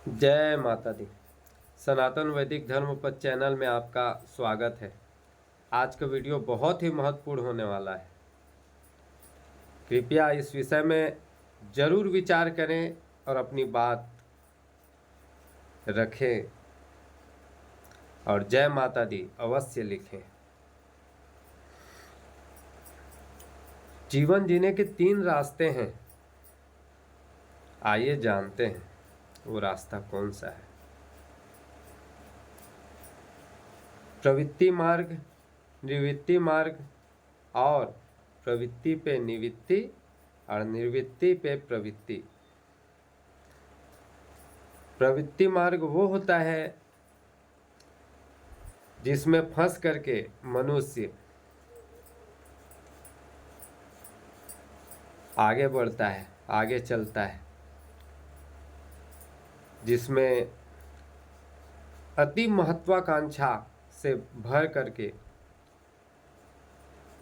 जय माता दी। सनातन वैदिक धर्म पर चैनल में आपका स्वागत है। आज का वीडियो बहुत ही महत्वपूर्ण होने वाला है। कृपया इस विषय में जरूर विचार करें और अपनी बात रखें और जय माता दी अवश्य लिखें। जीवन जीने के 3 रास्ते हैं। आइए जानते हैं वो रास्ता कौन सा है। प्रवृत्ति मार्ग, निवृत्ति मार्ग और प्रवृत्ति पे निवृत्ति और निवृत्ति पे प्रवृत्ति। प्रवृत्ति मार्ग वो होता है जिसमें फंस करके मनुष्य आगे बढ़ता है, आगे चलता है, जिसमें अति महत्वाकांक्षा से भर करके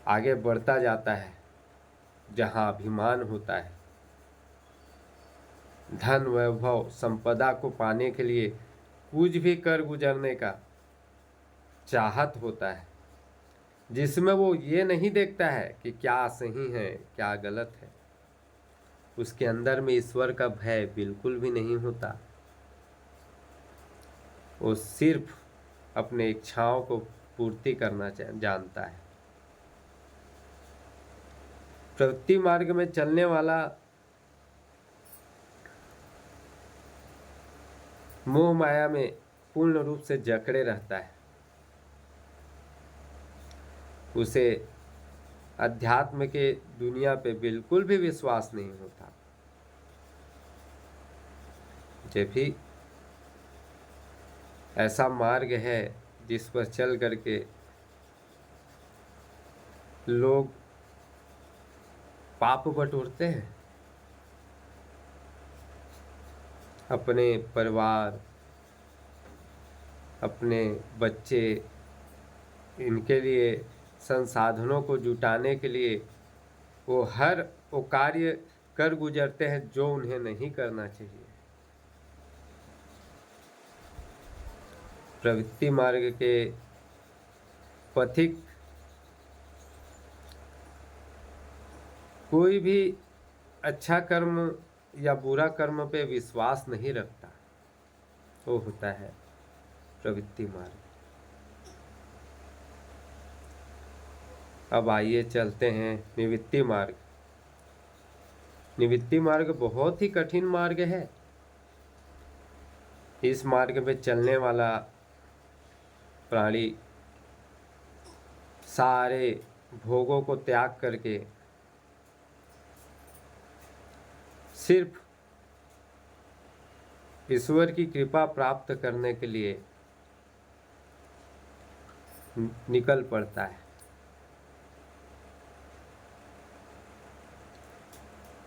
आगे बढ़ता जाता है, जहां अभिमान होता है, धन वैभव संपदा को पाने के लिए कुछ भी कर गुजरने का चाहत होता है, जिसमें वो ये नहीं देखता है कि क्या सही है क्या गलत है। उसके अंदर में ईश्वर का भय बिल्कुल भी नहीं होता। वो सिर्फ अपने इच्छाओं को पूर्ति करना जानता है। प्रवृत्ति मार्ग में चलने वाला मोह माया में पूर्ण रूप से जकड़े रहता है। उसे अध्यात्म के दुनिया पे बिल्कुल भी विश्वास नहीं होता। जब भी ऐसा मार्ग है जिस पर चल करके लोग पाप बटोरते हैं, अपने परिवार, अपने बच्चे, इनके लिए संसाधनों को जुटाने के लिए वो वो कार्य कर गुजरते हैं जो उन्हें नहीं करना चाहिए। प्रवृत्ति मार्ग के पथिक कोई भी अच्छा कर्म या बुरा कर्म पे विश्वास नहीं रखता। वो होता है प्रवृत्ति मार्ग। अब आइए चलते हैं निवृत्ति मार्ग। निवृत्ति मार्ग बहुत ही कठिन मार्ग है। इस मार्ग पे चलने वाला प्राणी सारे भोगों को त्याग करके सिर्फ ईश्वर की कृपा प्राप्त करने के लिए निकल पड़ता है।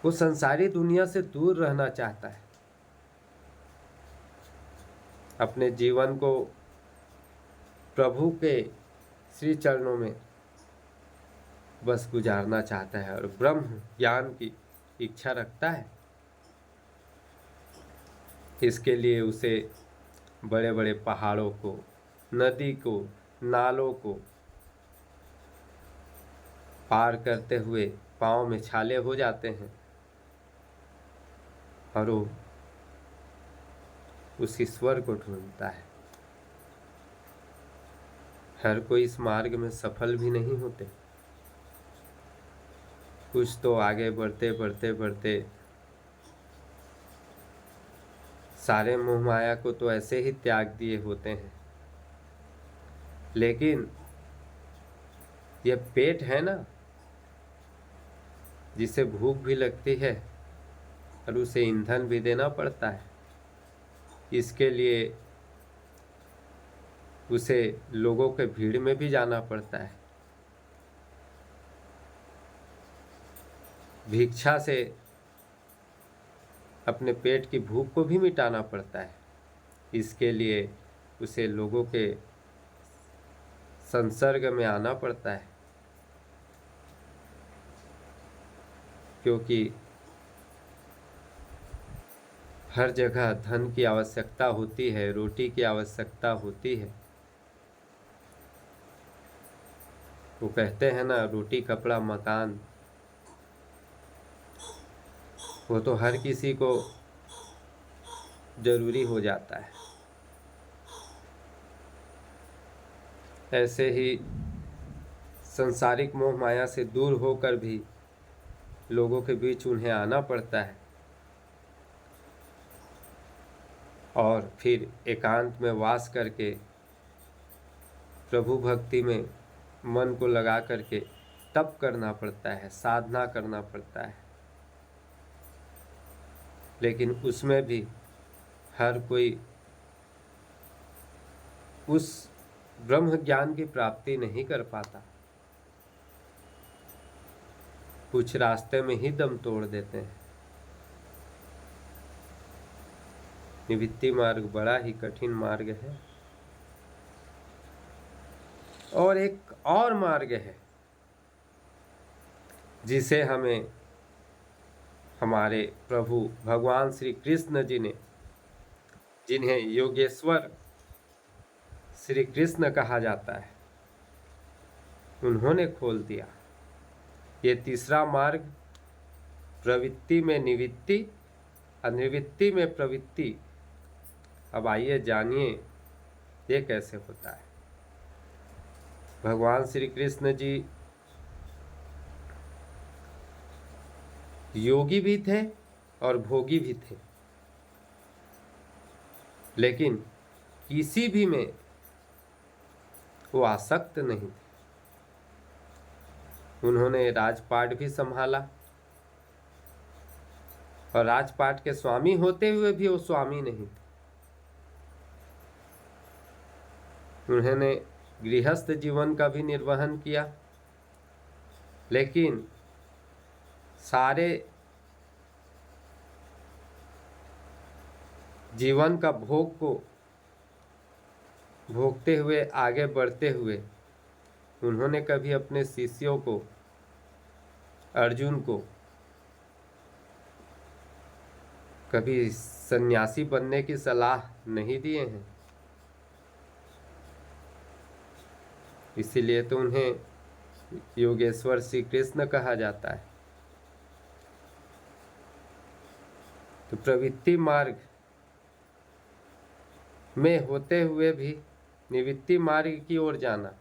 वो संसारी दुनिया से दूर रहना चाहता है, अपने जीवन को प्रभु के श्री चरणों में बस गुजारना चाहता है और ब्रह्म ज्ञान की इच्छा रखता है। इसके लिए उसे बड़े बड़े पहाड़ों को, नदी को, नालों को पार करते हुए पाँव में छाले हो जाते हैं और वो उस ईश्वर को ढूंढता है। हर कोई इस मार्ग में सफल भी नहीं होते। कुछ तो आगे बढ़ते बढ़ते बढ़ते सारे मोह माया को तो ऐसे ही त्याग दिए होते हैं, लेकिन यह पेट है ना, जिसे भूख भी लगती है और उसे ईंधन भी देना पड़ता है। इसके लिए उसे लोगों के भीड़ में भी जाना पड़ता है, भिक्षा से अपने पेट की भूख को भी मिटाना पड़ता है। इसके लिए उसे लोगों के संसर्ग में आना पड़ता है, क्योंकि हर जगह धन की आवश्यकता होती है, रोटी की आवश्यकता होती है। वो कहते हैं ना, रोटी कपड़ा मकान, वो तो हर किसी को जरूरी हो जाता है। ऐसे ही संसारिक मोह माया से दूर होकर भी लोगों के बीच उन्हें आना पड़ता है और फिर एकांत में वास करके प्रभु भक्ति में मन को लगा करके तप करना पड़ता है, साधना करना पड़ता है। लेकिन उसमें भी हर कोई उस ब्रह्म ज्ञान की प्राप्ति नहीं कर पाता, कुछ रास्ते में ही दम तोड़ देते हैं। निवृत्ति मार्ग बड़ा ही कठिन मार्ग है। और एक और मार्ग है जिसे हमें हमारे प्रभु भगवान श्री कृष्ण जी ने, जिन्हें योगेश्वर श्री कृष्ण कहा जाता है, उन्होंने खोल दिया। ये तीसरा मार्ग, प्रवृत्ति में निवृत्ति, अनिवृत्ति में प्रवृत्ति। अब आइए जानिए ये कैसे होता है। भगवान श्री कृष्ण जी योगी भी थे और भोगी भी थे, लेकिन किसी भी में वो आसक्त नहीं थे। उन्होंने राजपाट भी संभाला और राजपाट के स्वामी होते हुए भी वो स्वामी नहीं थे। उन्होंने गृहस्थ जीवन का भी निर्वहन किया, लेकिन सारे जीवन का भोग को भोगते हुए आगे बढ़ते हुए उन्होंने कभी अपने शिष्यों को, अर्जुन को, कभी सन्यासी बनने की सलाह नहीं दिए हैं। इसीलिए तो उन्हें योगेश्वर श्री कृष्ण कहा जाता है। तो प्रवृत्ति मार्ग में होते हुए भी निवृत्ति मार्ग की ओर जाना,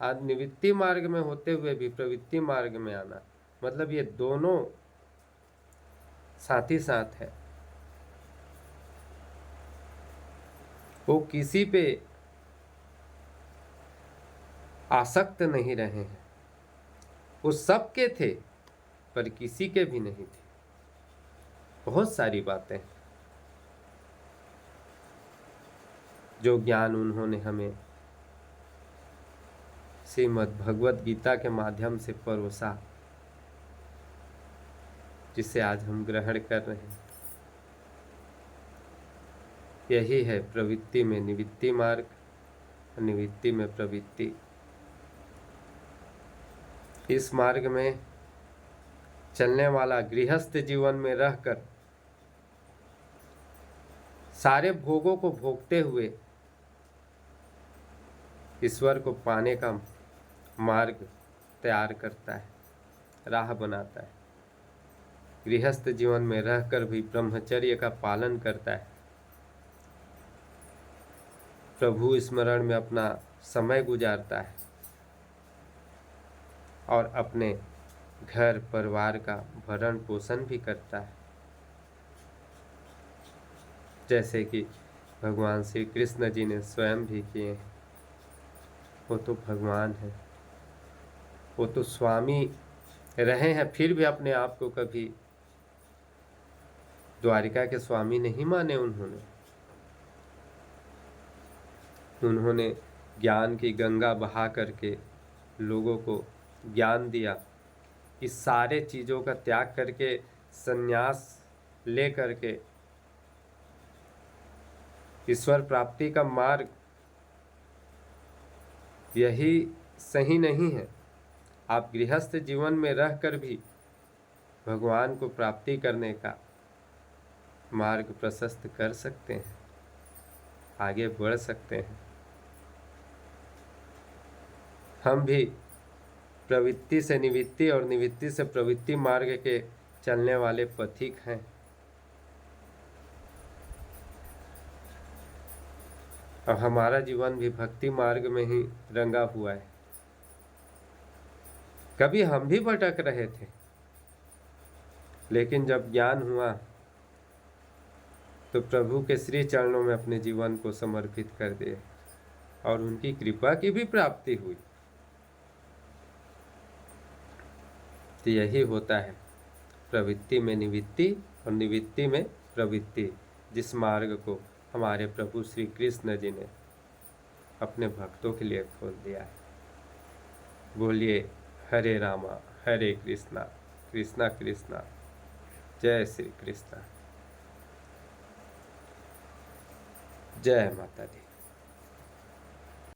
आज निवृत्ति मार्ग में होते हुए भी प्रवृत्ति मार्ग में आना, मतलब ये दोनों साथ ही साथ है। वो किसी पे आसक्त नहीं रहे हैं। वो सबके थे पर किसी के भी नहीं थे। बहुत सारी बातें जो ज्ञान उन्होंने हमें श्रीमद् भगवत गीता के माध्यम से परोसा, जिसे आज हम ग्रहण कर रहे हैं। यही है प्रवृत्ति में निवृत्ति मार्ग, निवृत्ति में प्रवृत्ति। इस मार्ग में चलने वाला गृहस्थ जीवन में रहकर सारे भोगों को भोगते हुए ईश्वर को पाने का मार्ग तैयार करता है, राह बनाता है। गृहस्थ जीवन में रहकर भी ब्रह्मचर्य का पालन करता है, प्रभु स्मरण में अपना समय गुजारता है और अपने घर परिवार का भरण पोषण भी करता है। जैसे कि भगवान श्री कृष्ण जी ने स्वयं भी किए हैं। वो तो भगवान है, वो तो स्वामी रहे हैं, फिर भी अपने आप को कभी द्वारिका के स्वामी नहीं माने। उन्होंने ज्ञान की गंगा बहा करके लोगों को ज्ञान दिया। इस सारे चीज़ों का त्याग करके संन्यास ले करके ईश्वर प्राप्ति का मार्ग यही सही नहीं है। आप गृहस्थ जीवन में रहकर भी भगवान को प्राप्ति करने का मार्ग प्रशस्त कर सकते हैं, आगे बढ़ सकते हैं। हम भी प्रवृत्ति से निवृत्ति और निवृत्ति से प्रवृत्ति मार्ग के चलने वाले पथिक हैं। और हमारा जीवन भी भक्ति मार्ग में ही रंगा हुआ है। कभी हम भी भटक रहे थे, लेकिन जब ज्ञान हुआ तो प्रभु के श्री चरणों में अपने जीवन को समर्पित कर दिए और उनकी कृपा की भी प्राप्ति हुई। तो यही होता है प्रवृत्ति में निवृत्ति और निवृत्ति में प्रवृत्ति, जिस मार्ग को हमारे प्रभु श्री कृष्ण जी ने अपने भक्तों के लिए खोल दिया है। बोलिए हरे रामा हरे कृष्णा कृष्णा कृष्णा जय श्री कृष्णा। जय माता दी।